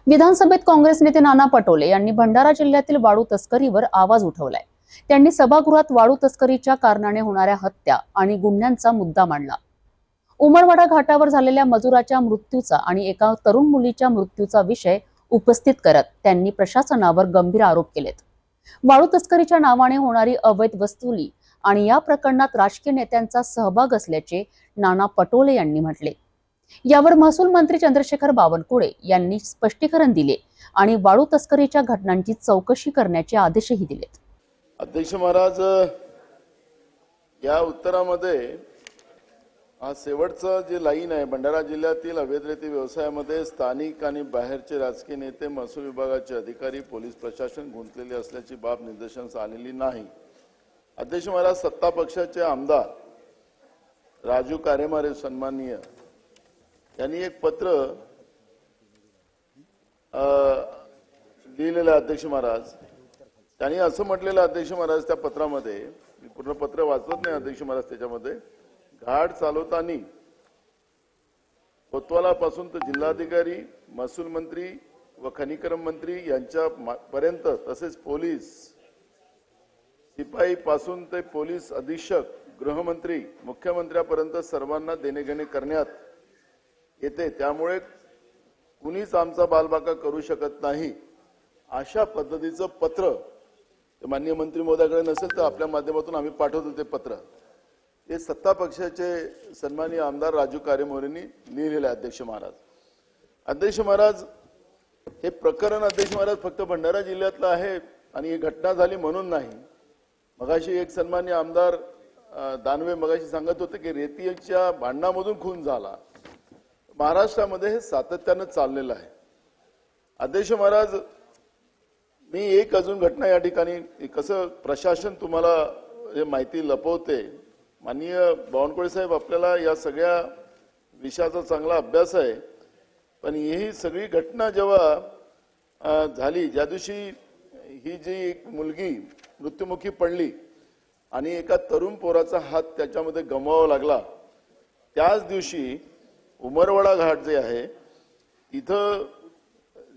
विधानसभेत काँग्रेस नेते नाना पटोले यांनी भंडारा जिल्ह्यातील वाळू तस्करीवर आवाज उठवलाय। त्यांनी सभागृहात वाळू तस्करीच्या कारणाने होणाऱ्या हत्या आणि गुन्ह्यांचा मुद्दा मांडला। उमरवाडा घाटावर झालेल्या मजुराच्या मृत्यूचा आणि एका तरुण मुलीच्या मृत्यूचा विषय उपस्थित करत त्यांनी प्रशासनावर गंभीर आरोप केलेत। वाळू तस्करीच्या नावाने होणारी अवैध वसुली आणि या प्रकरणात राजकीय नेत्यांचा सहभाग असल्याचे नाना पटोले यांनी म्हटले। यावर महसूल मंत्री चंद्रशेखर बावनकुळे यांनी स्पष्टीकरण दिले आणि वाळू तस्करीच्या घटनांची चौकशी करण्याचे आदेशही दिलेत। अध्यक्ष महाराज, या उत्तरामध्ये हा शेवटचं जे लाईन आहे, भंडारा जिल्ह्यातील अवैध रेती व्यवसायामध्ये स्थानिक आणि बाहेरचे राजकीय नेते, महसूल विभागाचे अधिकारी, पोलीस प्रशासन गुंतलेले असल्याची बाब निदर्शनास आलेली नाही। अध्यक्ष महाराज, सत्ता पक्षाचे आमदार राजू कारेमारे सन्माननीय यांनी एक पत्र लिहिलेलं आहे। अध्यक्ष महाराज, त्यांनी असं म्हटलेलं अध्यक्ष महाराज त्या पत्रामध्ये, मी पूर्ण पत्र वाचत नाही अध्यक्ष महाराज, त्याच्यामध्ये घाट चालवताना कोतवालापासून तर जिल्हाधिकारी, महसूल मंत्री व खनिकर्म मंत्री यांच्या पर्यंत, तसेच पोलीस शिपाई पासून ते पोलीस अधीक्षक, गृहमंत्री, मुख्यमंत्र्यापर्यंत सर्वांना देणेघेणे करण्यात येते। त्यामुळे कुणीच आमचा बालबाका करू शकत नाही, अशा पद्धतीचं पत्र माननीय मंत्री महोदयाकडे नसेल तर आपल्या माध्यमातून आम्ही पाठवतो। ते पत्र हे सत्ता पक्षाचे सन्माननीय आमदार राजू कारेमारेंनी लिहिलेलं आहे। अध्यक्ष महाराज, अध्यक्ष महाराज, हे प्रकरण अध्यक्ष महाराज फक्त भंडारा जिल्ह्यातलं आहे आणि ही घटना झाली म्हणून नाही। मगाशी एक सन्माननीय आमदार दानवे मगाशी सांगत होते की रेतीच्या भांडणामधून खून झाला। महाराष्ट्रामध्ये हे सातत्यानं चाललेलं आहे। अध्यक्ष महाराज, मी एक अजून घटना या ठिकाणी, कसं प्रशासन तुम्हाला हे माहिती लपवते। माननीय बावनकुळे साहेब, आपल्याला या सगळ्या विषयाचा चांगला अभ्यास आहे, पण ही सगळी घटना जेव्हा झाली, ज्या दिवशी ही जी एक मुलगी मृत्युमुखी पडली आणि एका तरुण पोराचा हात त्याच्यामध्ये गमवावा लागला, त्याच दिवशी उमरवाडा घाट जे आहे इथं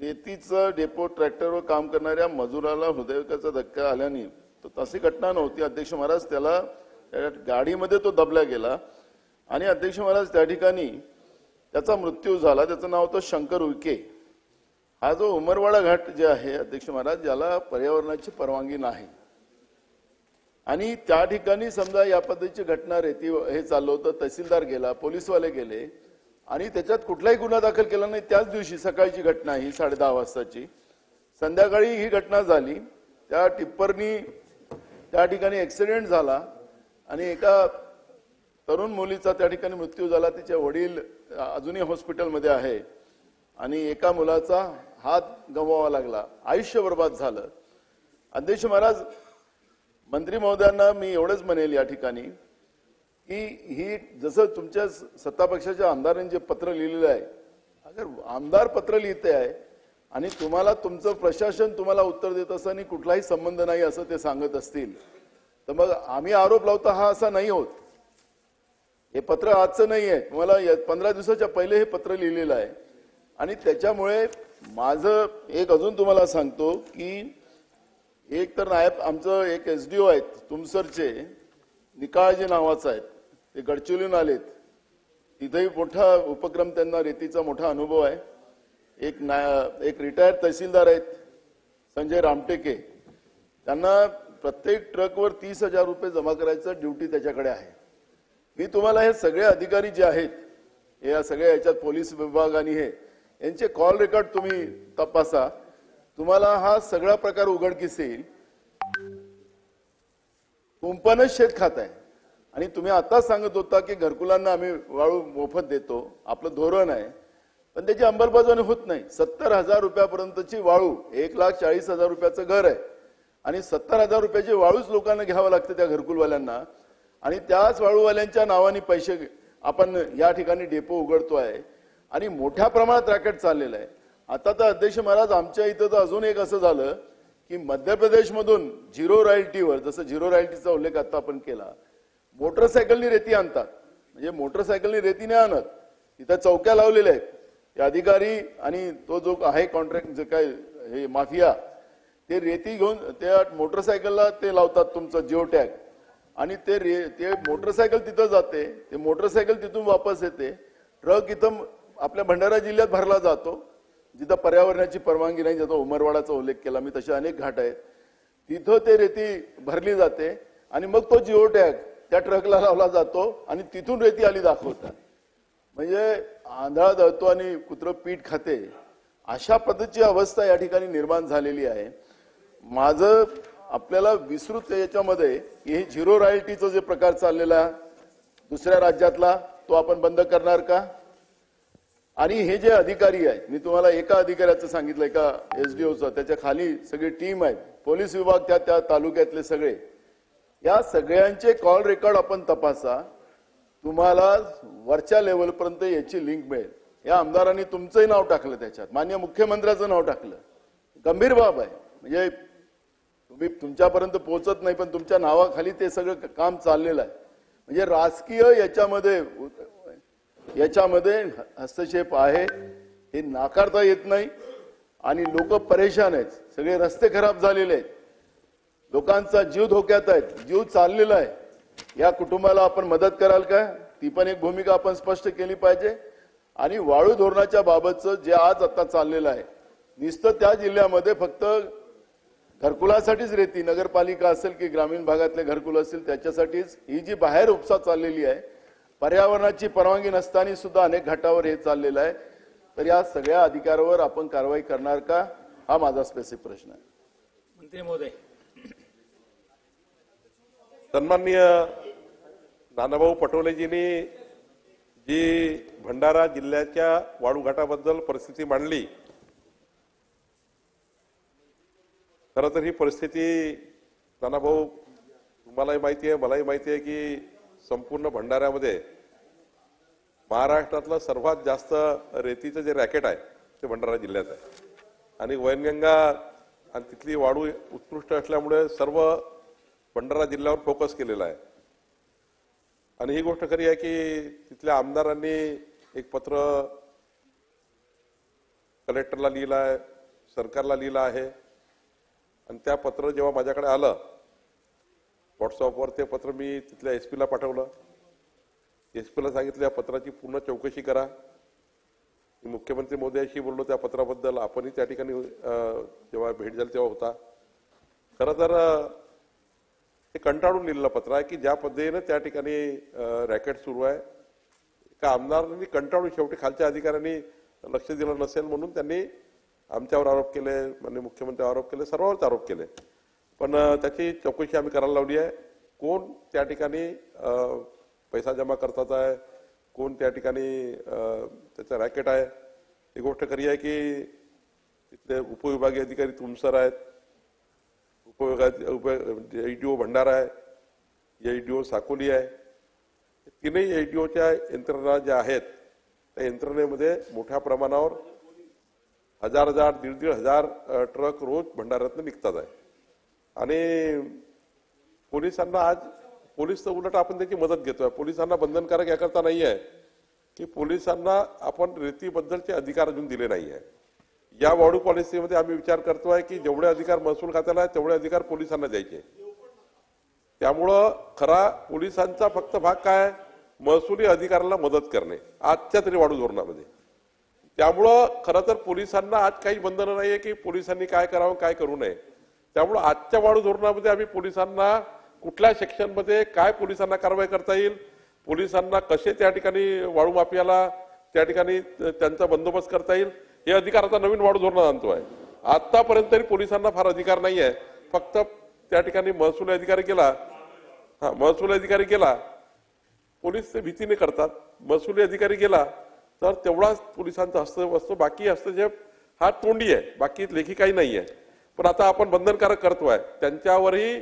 रेतीचं डेपो ट्रॅक्टरवर काम करणाऱ्या मजुराला हृदयविकाराचा धक्का आल्याने, तर तशी घटना नव्हती अध्यक्ष महाराज, त्याला गाडीमध्ये तो दबला गेला आणि अध्यक्ष महाराज त्या ठिकाणी त्याचा मृत्यू झाला। त्याचं नाव होतं शंकर उईके। हा जो उमरवाडा घाट जे आहे अध्यक्ष महाराज, याला पर्यावरणाची परवानगी नाही आणि त्या ठिकाणी समजा या पद्धतीची घटना, रेती हे चाललं होतं, तहसीलदार गेला, पोलीसवाले गेले आणि त्याच्यात कुठलाही गुन्हा दाखल केला नाही। त्याच दिवशी सकाळची घटना ही 10:30 वाजताची, संध्याकाळी ही घटना झाली। त्या टिप्परनी त्या ठिकाणी ऍक्सिडेंट झाला आणि एका तरुण मुलीचा त्या ठिकाणी मृत्यू झाला। तिचे वडील अजूनही हॉस्पिटलमध्ये आहे आणि एका मुलाचा हात गमवावा लागला, आयुष्य बर्बाद झालं। अध्यक्ष महाराज, मंत्री महोदयांना मी एवढंच म्हणेल या ठिकाणी की ही जसं तुमच्या सत्ता पक्षाच्या आमदारांनी जे पत्र लिहिलेलं आहे, अगर आमदार पत्र लिहिते आहे आणि तुम्हाला तुमचं प्रशासन तुम्हाला उत्तर देत असताना कुठलाही संबंध नाही असं ते सांगत असतील, तर मग आम्ही आरोप लावता हा असा नाही होत। हे पत्र आजचं नाही आहे, तुम्हाला 15 दिवसाच्या पहिले हे पत्र लिहिलेलं आहे आणि त्याच्यामुळे माझं एक अजून तुम्हाला सांगतो की एक तर नायब आमचं एक SDO आहेत तुमसरचे, निकाळजे नावाचं आहेत, ते गडचिरोलीहून आलेत, तिथेही मोठा उपक्रम, त्यांना रेतीचा मोठा अनुभव आहे। एक रिटायर्ड तहसीलदार आहेत संजय रामटेके, त्यांना प्रत्येक ट्रकवर 30,000 रुपये जमा करायचं ड्युटी त्याच्याकडे आहे। मी तुम्हाला हे सगळे अधिकारी जे आहेत, या सगळ्या याच्यात पोलीस विभाग आणि हे यांचे कॉल रेकॉर्ड तुम्ही तपासा, तुम्हाला हा सगळा प्रकार उघडकीस येईल। कुंपणच शेत खात आहे आणि तुम्ही आता सांगत होता की घरकुलांना आम्ही वाळू मोफत देतो, आपलं धोरण आहे, पण त्याची अंमलबजावणी होत नाही। 70,000 रुपयापर्यंतची वाळू, 1,40,000 रुपयाचं घर आहे आणि 70,000 रुपयाची वाळूच लोकांना घ्यावं लागते त्या घरकुलवाल्यांना आणि त्याच वाळूवाल्यांच्या नावाने पैसे आपण या ठिकाणी डेपो उघडतोय आणि मोठ्या प्रमाणात रॅकेट चाललेलं आहे। आता तर अध्यक्ष महाराज, आमच्या इथं तर अजून एक असं झालं की मध्य प्रदेशमधून झिरो रॉयल्टीवर, जसं झिरो रॉयल्टीचा उल्लेख आता आपण केला, मोटरसायकलनी रेती आणतात, म्हणजे मोटरसायकलनी रेती नाही आणत, तिथं चौक्या लावलेल्या आहेत, ते अधिकारी आणि तो जो आहे कॉन्ट्रॅक्ट जे काय हे माफिया ते रेती घेऊन त्या मोटरसायकलला ते लावतात तुमचं जिओ टॅग आणि ते मोटरसायकल तिथं जाते, ते मोटरसायकल तिथून वापस येते, ट्रक इथं आपल्या भंडारा जिल्ह्यात भरला जातो जिथं पर्यावरणाची परवानगी नाही, जिथं उमरवाडाचा उल्लेख केला मी, तसे अनेक घाट आहेत, तिथं ते रेती भरली जाते आणि मग तो जिओ टॅग त्या ट्रकला लावला जातो आणि तिथून रेती आली दाखवतात. म्हणजे आंधळा दळतो आणि कुत्रं पीठ खाते अशा पद्धतीची अवस्था या ठिकाणी निर्माण झालेली आहे. माझं आपल्याला विस्तृत याच्यामध्ये हे झिरो रॉयल्टीचा जे प्रकार चाललेला दुसऱ्या राज्यातला तो आपण बंद करणार का? आणि हे जे अधिकारी आहेत, मी तुम्हाला एका अधिकाऱ्याचं सांगितलं, एका एसडीओचं, त्याच्या खाली सगळी टीम आहे, पोलीस विभाग त्या तालुक्यातले सगळे, या सगळ्यांचे कॉल रेकॉर्ड आपण तपासा, तुम्हाला वरच्या लेवलपर्यंत याची लिंक मिळेल. या आमदारांनी तुमचंही नाव टाकलं त्याच्यात, माननीय मुख्यमंत्र्याचं नाव टाकलं. गंभीर बाब आहे. म्हणजे तुम्ही तुमच्यापर्यंत पोहोचत नाही पण तुमच्या नावाखाली ते सगळं काम चाललेलं आहे. म्हणजे राजकीय याच्यामध्ये हस्तक्षेप आहे हे नाकारता येत नाही आणि लोक परेशान आहेत. सगळे रस्ते खराब झालेले आहेत, लोकांचा जीव धोक्यात आहे, जीव चाललेला आहे. या कुटुंबाला आपण मदत कराल का? ती पण एक भूमिका आपण स्पष्ट केली पाहिजे. आणि वाळू धोरणाच्या बाबतचं जे आज आता चाललेलं आहे, नुसतं त्या जिल्ह्यामध्ये फक्त घरकुलासाठीच रेती, नगरपालिका असेल की ग्रामीण भागातले घरकुल असतील त्याच्यासाठीच ही जी बाहेर उपसा चाललेली आहे, पर्यावरणाची परवानगी नसताना सुद्धा अनेक घाटावर हे चाललेलं आहे. तर या सगळ्या अधिकाऱ्यावर आपण कारवाई करणार का, हा माझा स्पेसिफिक प्रश्न आहे. मंत्री महोदय. सन्माननीय नानाभाऊ पटोलेजींनी जी भंडारा जिल्ह्याच्या वाळू घाटाबद्दल परिस्थिती मांडली, खरं तर ही परिस्थिती नानाभाऊ तुम्हालाही माहिती आहे, मलाही माहिती आहे की संपूर्ण भंडाऱ्यामध्ये महाराष्ट्रातलं सर्वात जास्त रेतीचं जे रॅकेट आहे ते भंडारा जिल्ह्यात आहे. आणि वैनगंगा आणि तिथली वाळू उत्कृष्ट असल्यामुळे सर्व भंडारा जिल्ह्यावर फोकस केलेला आहे. आणि ही गोष्ट खरी आहे की तिथल्या आमदारांनी एक पत्र कलेक्टरला लिहिलं आहे, सरकारला लिहिलं आहे. आणि त्या पत्र जेव्हा माझ्याकडे आलं व्हॉट्सअपवर, ते पत्र मी तिथल्या एसपीला पाठवलं. एसपीला सांगितलं या पत्राची पूर्ण चौकशी करा. मी मुख्यमंत्री महोदयाशी बोललो त्या पत्राबद्दल, आपणही त्या ठिकाणी जेव्हा भेट झाली तेव्हा होता. खरं तर हे कंटाळून लिहिलेलं पत्र आहे की ज्या पद्धतीने त्या ठिकाणी रॅकेट सुरू आहे, एका आमदारांनी कंटाळून शेवटी खालच्या अधिकाऱ्यांनी लक्ष दिलं नसेल म्हणून त्यांनी आमच्यावर आरोप केले, माननीय मुख्यमंत्र्यावर आरोप केले, सर्वांवरच आरोप केले. पण त्याची चौकशी आम्ही करायला लावली आहे. कोण त्या ठिकाणी पैसा जमा करतात आहे, कोण त्या ठिकाणी त्याचा रॅकेट आहे, ही गोष्ट खरी आहे की तिथले उपविभागीय अधिकारी तुमसर आहेत, एचडीओ भंडारा आहे, एचडीओ साकोली आहे. तीनही एचडीओच्या यंत्रणा ज्या आहेत त्या यंत्रणेमध्ये मोठ्या प्रमाणावर हजार दीड हजार ट्रक रोज भंडाऱ्यातून निघतात आहे. आणि पोलिसांना आज पोलीस तर उलट आपण त्याची मदत घेतोय. पोलिसांना बंधनकारक याकरता नाही आहे की पोलिसांना आपण रेतीबद्दलचे अधिकार अजून दिले नाही आहे. या वाळू पॉलिसीमध्ये आम्ही विचार करतोय की जेवढे अधिकार महसूल खात्याला आहे तेवढे अधिकार पोलिसांना द्यायचे. त्यामुळं खरा पोलिसांचा फक्त भाग काय, महसुली अधिकाऱ्याला मदत करणे आजच्या तरी वाळू धोरणामध्ये. त्यामुळं खरं तर पोलिसांना आज काही बंधनं नाही आहे की पोलिसांनी काय करावं काय करू नये. त्यामुळं आजच्या वाळू धोरणामध्ये आम्ही पोलिसांना कुठल्या सेक्शनमध्ये काय पोलिसांना कारवाई करता येईल, पोलिसांना कसे त्या ठिकाणी वाळू माफियाला त्या ठिकाणी त्यांचा बंदोबस्त करता येईल, हे अधिकार आता नवीन वाळू धोरणात आणतोय. आतापर्यंत तरी पोलिसांना फार अधिकार नाही आहे. फक्त त्या ठिकाणी महसूल अधिकारी गेला, महसूल अधिकारी गेला, पोलीस ते भीतीने करतात. महसुली अधिकारी गेला तर तेवढाच पोलिसांचा हस्तक्षेप असतो. बाकी हस्तक्षेप हा तोंडी आहे, बाकी लेखी काही नाही आहे. पण आता आपण बंधनकारक करतोय, त्यांच्यावरही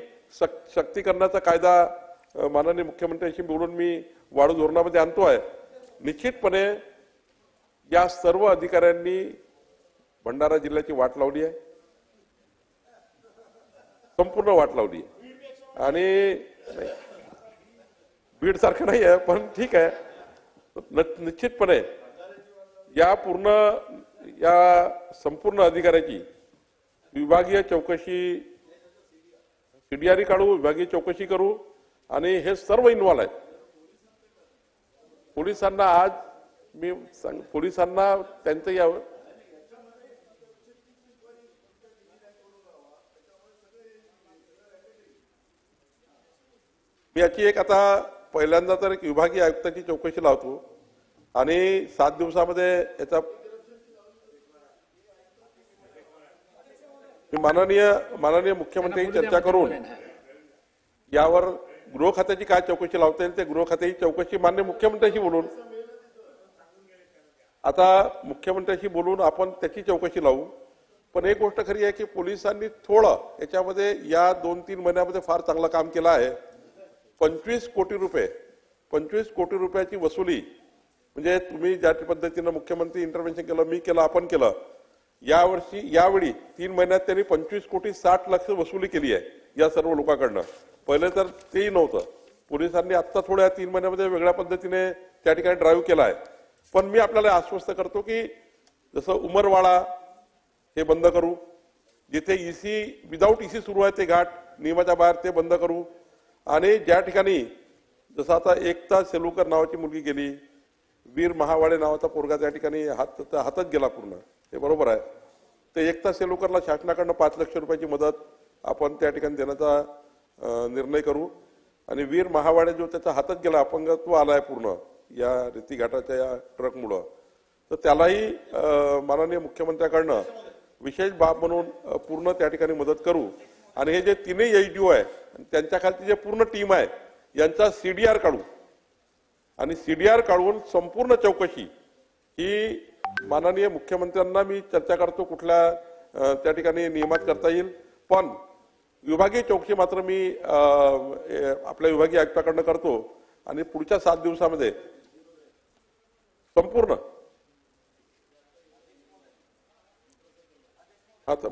सक्तीकरणाचा कायदा माननीय मुख्यमंत्र्यांशी बोलून मी वाळू धोरणामध्ये आणतोय. निश्चितपणे या सर्व अधिकाऱ्यांनी भंडारा जिल्ह्याची वाट लावली आहे, संपूर्ण वाट लावली आहे. आणि बीड सारखं नाही आहे पण ठीक आहे, निश्चितपणे या संपूर्ण अधिकाऱ्याची विभागीय चौकशी सीडीआर काढू, विभागीय चौकशी करू आणि हे सर्व इन्व्हॉल्व आहेत. पोलिसांना आज मी पोलिसांना त्यांचं यावं मी याची एक आता पहिल्यांदा तर एक विभागीय आयुक्ताची चौकशी लावतो आणि 7 दिवसामध्ये याचा मी माननीय मुख्यमंत्र्यांची चर्चा करून यावर गृह खात्याची काय चौकशी लावता येईल ते गृह खात्याची चौकशी माननीय मुख्यमंत्र्यांशी बोलून आता मुख्यमंत्र्यांशी बोलून आपण त्याची चौकशी लावू. पण एक गोष्ट खरी आहे की पोलिसांनी थोडं याच्यामध्ये या 2-3 महिन्यामध्ये फार चांगलं काम केलं आहे. 25 कोटी रुपयाची वसुली म्हणजे तुम्ही ज्या पद्धतीनं मुख्यमंत्री इंटरव्हेन्शन केलं, मी केलं, आपण केलं, यावेळी 3 महिन्यात त्यांनी 25,60,00,000 वसुली केली आहे या सर्व लोकांकडनं. पहिले तर तेही नव्हतं. पोलिसांनी आत्ता थोड्या 3 महिन्यामध्ये वेगळ्या पद्धतीने त्या ठिकाणी ड्राईव्ह केला आहे. पण मी आपल्याला आश्वस्त करतो की जसं उमरवाडा हे बंद करू, जिथे ईसी विदाऊट ईसी सुरू आहे ते घाट नियमाच्या बाहेर ते बंद करू आणि ज्या ठिकाणी जसं आता एकता सेलुकर नावाची मुलगी गेली, वीर महावाडे नावाचा पोरगा त्या ठिकाणी हातच गेला पूर्ण, ते बरोबर आहे. ते एकता सेलुकरला शासनाकडनं 5 लाख रुपयाची मदत आपण त्या ठिकाणी देण्याचा निर्णय करू आणि वीर महावाडे जो त्याचा हातच गेला, अपंगत्व आलाय पूर्ण या रेती घाटाच्या या ट्रकमुळं, तर त्यालाही माननीय मुख्यमंत्र्यांकडनं विशेष बाब म्हणून पूर्ण त्या ठिकाणी मदत करू आणि हे जे 3ही एचडीओ आहे त्यांच्या खालची जे पूर्ण टीम आहे यांचा सीडीआर काढू आणि सीडीआर काढून संपूर्ण चौकशी ही माननीय मुख्यमंत्र्यांना मी चर्चा करतो कुठल्या त्या ठिकाणी नियमात करता येईल. पण विभागीय चौकशी मात्र मी आपल्या विभागीय आयुक्ताकडनं करतो आणि पुढच्या 7 दिवसामध्ये संपूर्ण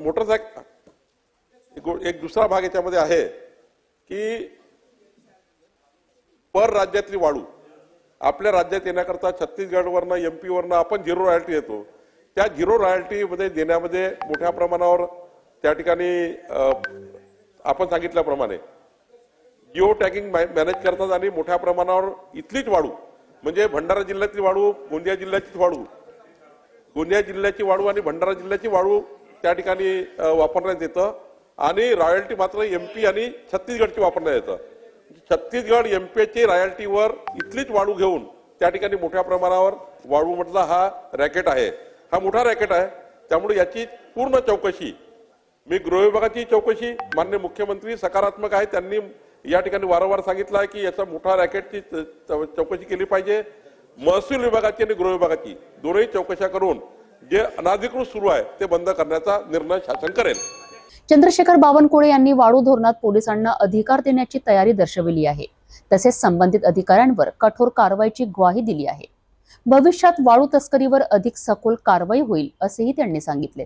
मोटरसायकल एक दुसरा भाग याच्यामध्ये आहे की पर राज्यातली वाळू आपल्या राज्यात येण्याकरता छत्तीसगडवरनं एमपी वरनं आपण 0 रॉयल्टी येतो. त्या 0 रॉयल्टी मध्ये देण्यामध्ये मोठ्या प्रमाणावर त्या ठिकाणी आपण सांगितल्याप्रमाणे जिओ टॅगिंग मॅनेज करतात आणि मोठ्या प्रमाणावर इथलीच वाळू म्हणजे भंडारा जिल्ह्यातली वाळू, गोंदिया जिल्ह्याची वाळू, गोंदिया जिल्ह्याची वाळू आणि भंडारा जिल्ह्याची वाळू त्या ठिकाणी वापरण्यात येतं आणि रॉयल्टी मात्र एमपी आणि छत्तीसगडची वापरण्यात येतं. छत्तीसगड एमपीची रॉयल्टीवर इथलीच वाळू घेऊन त्या ठिकाणी मोठ्या प्रमाणावर वाळू मधला हा रॅकेट आहे, हा मोठा रॅकेट आहे. त्यामुळे याची पूर्ण चौकशी मी गृह विभागाची चौकशी माननीय मुख्यमंत्री सकारात्मक आहे, त्यांनी या ठिकाणी वारंवार सांगितलं आहे की याचा मोठा रॅकेटची चौकशी केली पाहिजे. महसूल विभागाची आणि गृह विभागाची दोन्ही चौकशा करून जे अनाधिकृत सुरू आहे ते बंद करण्याचा निर्णय शासन करेल. चंद्रशेखर बावनकुळे यांनी वाळू धोरणात पोलिसांना अधिकार देण्याची तयारी दर्शविली आहे. तसेच संबंधित अधिकाऱ्यांवर कठोर कारवाईची ग्वाही दिली आहे. भविष्यात वाळू तस्करीवर अधिक सखोल कारवाई होईल असेही त्यांनी सांगितले.